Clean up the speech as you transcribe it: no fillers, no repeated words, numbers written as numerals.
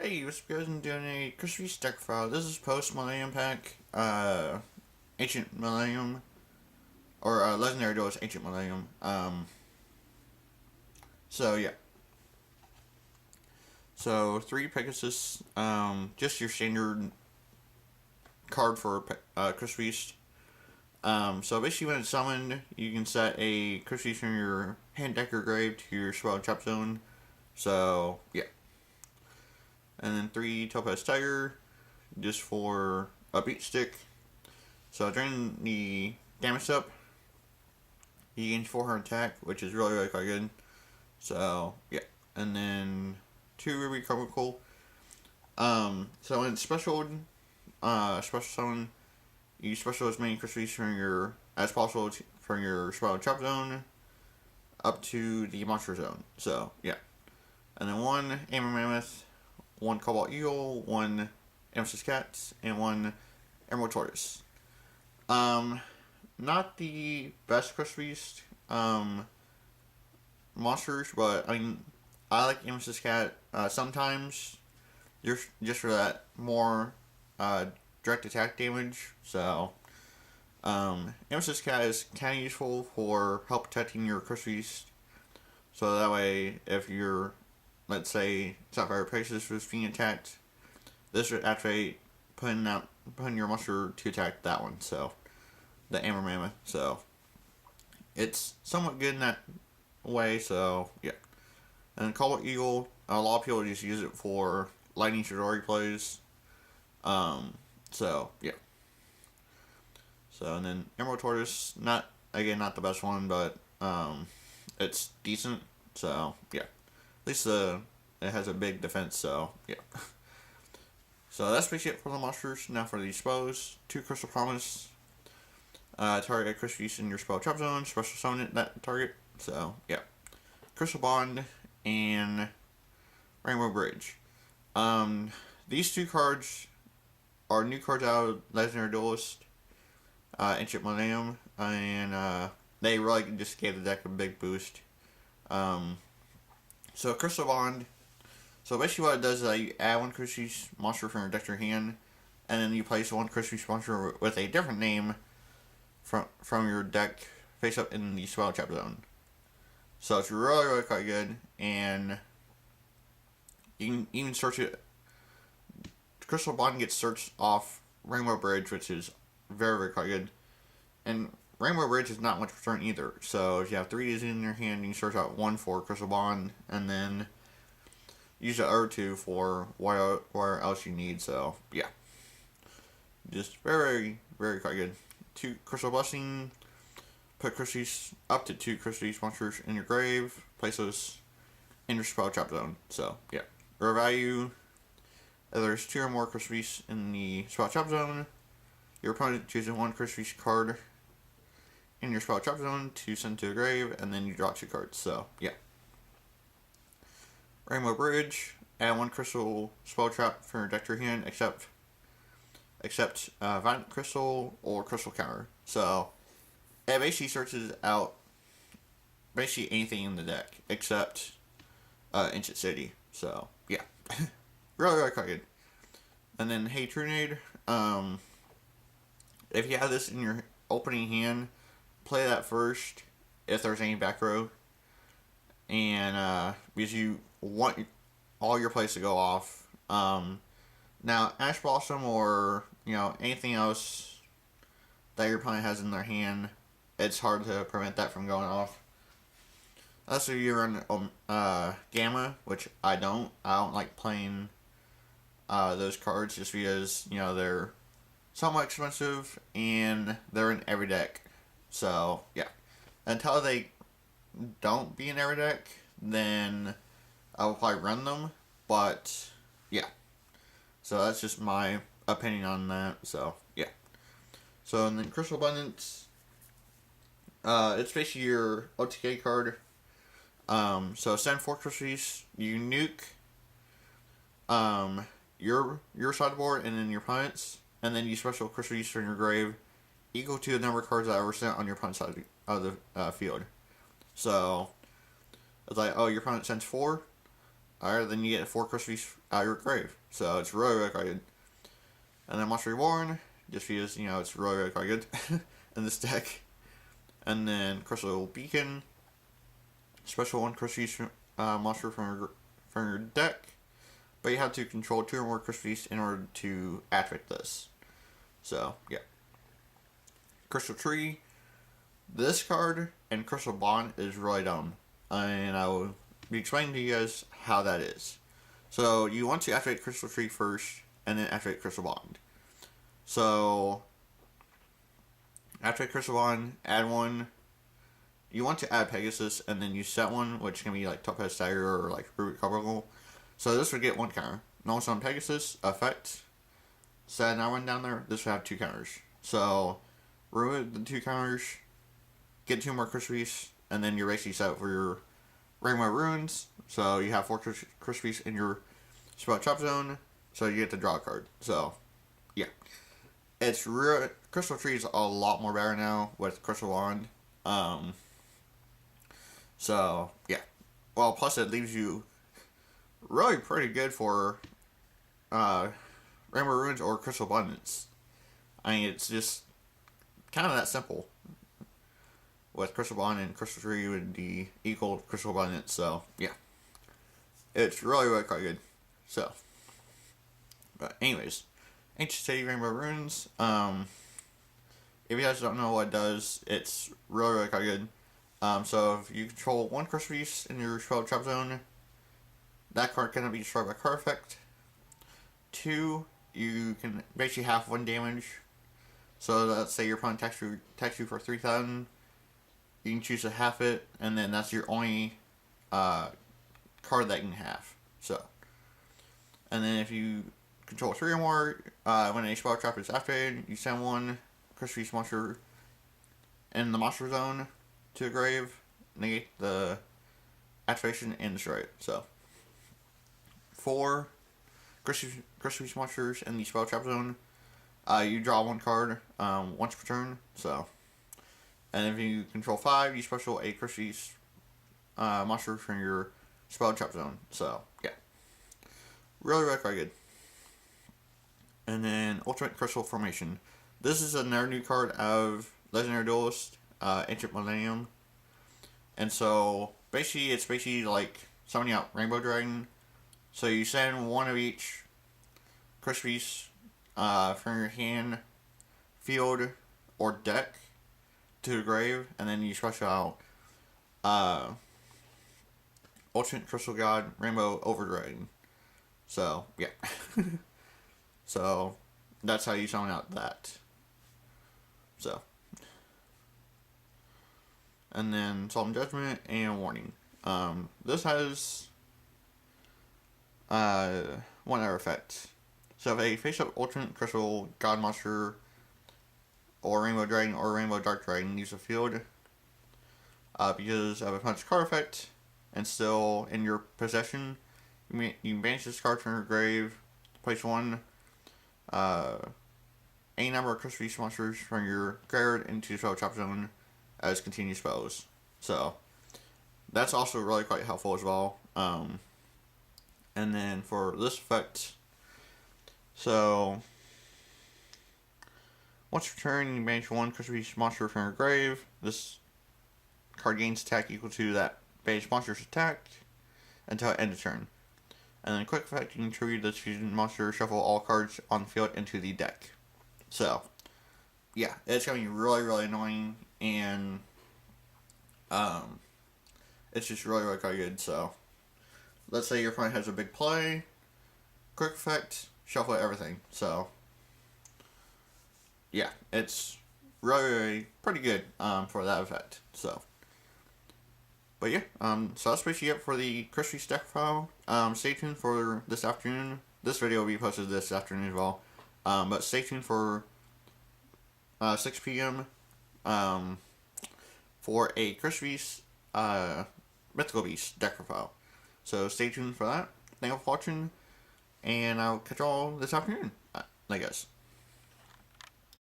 Hey, what's up guys? I'm doing a Christmas deck file. This is post Millennium pack, Ancient Millennium, or Legendary Duelist Ancient Millennium. So yeah. So 3 Pegasus, just your standard card for Christmas. So basically when it's summoned, you can set a Christmas from your hand, deck, or grave to your spell trap zone. So yeah. And then 3 Topaz Tiger, just for a beat stick. So during the damage up, you gain 400 attack, which is really quite good. So yeah, and then 2 Ruby Chemical. So when it's special summon, you special as many crystals from your as possible from your spell trap zone up to the monster zone. So yeah, and then 1 Amber Mammoth, 1 Cobalt Eagle, 1 Amethyst Cat, and 1 Emerald Tortoise. Not the best Crest monsters, but I mean, I like Amethyst Cat sometimes, just for that more direct attack damage. So, Amethyst Cat is kind of useful for help protecting your Crest. So that way, if you're, let's say, Sapphire Pegasus was being attacked, this would activate putting your monster to attack that one. So the Amber Mammoth. So it's somewhat good in that way. So yeah. And Cobalt Eagle, a lot of people just use it for Lightning Shidori plays. So yeah. So and then Emerald Tortoise, not the best one, but it's decent. So yeah. At least it has a big defense. So yeah. So that's basically it for the monsters. Now for the spells. 2 Crystal Promise. Target a crystal in your spell trap zone. Special summon that target. So yeah. Crystal Bond and Rainbow Bridge. These 2 cards are new cards out of Legendary Duelist, Ancient Millennium, and they really just gave the deck a big boost. So Crystal Bond. So basically what it does is you add 1 Christie's monster from your deck to your hand, and then you place 1 Christie's monster with a different name from your deck face up in the spell trap zone. So it's really quite good, and you can even search it. Crystal Bond gets searched off Rainbow Bridge, which is very quite good. And Rainbow Bridge is not much return either. So if you have 3 Ds in your hand, you can search out 1 for Crystal Bond, and then use the other 2 for whatever else you need. So yeah, just very quite good. 2 Crystal Blessing. Put Christie's up to 2 Christie's monsters in your grave. Place those in your spell trap zone. So yeah, rare value. If there's 2 or more Christie's in the spell trap zone, your opponent chooses 1 Christie's card in your spell trap zone to send to a grave, and then you draw 2 cards. So yeah. Rainbow Bridge. Add 1 crystal spell trap for your deck to your hand, except Violet Crystal or Crystal Counter. So it basically searches out basically anything in the deck except Ancient City. So yeah, really quite good. And then Hey Trunade. If you have this in your opening hand, play that first if there's any back row, and because you want all your plays to go off. Now Ash Blossom or anything else that your opponent has in their hand, it's hard to prevent that from going off. Unless you run Gamma, which I don't. I don't like playing those cards just because they're somewhat expensive and they're in every deck. So yeah, until they don't be in every deck, then I will probably run them. But yeah, so that's just my opinion on that. So yeah. So and then Crystal Abundance. It's basically your OTK card. So send 4 crystals. You nuke your sideboard and then your opponent's, and then you special crystals from your grave equal to the number of cards that were sent on your opponent's side of the field. So it's like, oh, your opponent sends 4. Alright, then you get 4 Crispies out of your grave. So it's really, really quite good. And then Monster Reborn, just because, it's really, really quite good in this deck. And then Crystal Beacon, special 1 Crispy monster from your deck. But you have to control 2 or more Crispies in order to activate this. So, yeah. Crystal Tree, this card and Crystal Bond is really dumb. And I will be explaining to you guys how that is. So, you want to activate Crystal Tree first, and then activate Crystal Bond. So, activate Crystal Bond, add 1. You want to add Pegasus, and then you set 1, which can be like Top Hat Stagger or like Ruby Carbuncle. So this would get 1 counter. Notice on Pegasus, effect, set another 1 down there, this would have 2 counters. So, remove the 2 counters, get 2 more Crispies, and then you're basically set for your Rainbow Runes. So you have 4 Crispies in your spell chop zone, so you get to draw a card. So, yeah. It's real. Crystal Tree is a lot more better now with Crystal Wand. So, yeah. Well, plus it leaves you really pretty good for Rainbow Runes or Crystal Abundance. I mean, it's just kind of that simple. With Crystal Bond and Crystal Tree would be equal to Crystal Abundance, so, yeah. It's really, really quite good. So, but anyways, Ancient City Rainbow Runes, if you guys don't know what it does, it's really, really quite good. So if you control 1 Crispies in your spell trap zone, that card cannot be destroyed by card effect. 2, you can basically half 1 damage. So let's say your opponent attacks you for 3,000, you can choose to half it, and then that's your only card that you can half. So, and then if you control 3 or more, when a spell trap is activated, you send 1 Crispy monster in the monster zone to the grave, negate the activation, and destroy it. So, 4 Crispy monsters in the spell trap zone. You draw 1 card once per turn. So, and if you control 5, you special a Crispy monster from your spell trap zone. So, yeah, really, really quite good. And then Ultimate Crystal Formation. This is another new card of Legendary Duelist, Ancient Millennium. And so, basically, it's basically like summoning out Rainbow Dragon. So you send 1 of each Crispies from your hand, field, or deck to the grave, and then you special out Ultimate Crystal God, Rainbow Overdragon. So, yeah. So, that's how you summon out that. So. And then Solemn Judgment and Warning. This has 1 other effect. So if a face-up Ultimate Crystal God monster or Rainbow Dragon or Rainbow Dark Dragon leaves the field because of a punch card effect and still in your possession, you can banish this card from your grave, place 1 any number of Crispy monsters from your graveyard into spell trap zone as continued spells. So that's also really quite helpful as well. And then for this effect, so once per turn, you banish 1 Crispy monster from your grave. This card gains attack equal to that banished monster's attack until end of turn. And then quick effect, you can tribute this fusion monster, shuffle all cards on the field into the deck. So, yeah, it's going to be really, really annoying, and it's just really, really quite good. So, let's say your opponent has a big play, quick effect, shuffle everything. So, yeah, it's really, really pretty good for that effect. So, but yeah, so that's basically it for the Crispy deck file. Stay tuned for this afternoon. This video will be posted this afternoon as well. But stay tuned for 6 p.m. For a Crispy Mythical Beast deck profile. So stay tuned for that. Thank you for watching, and I'll catch you all this afternoon, I guess.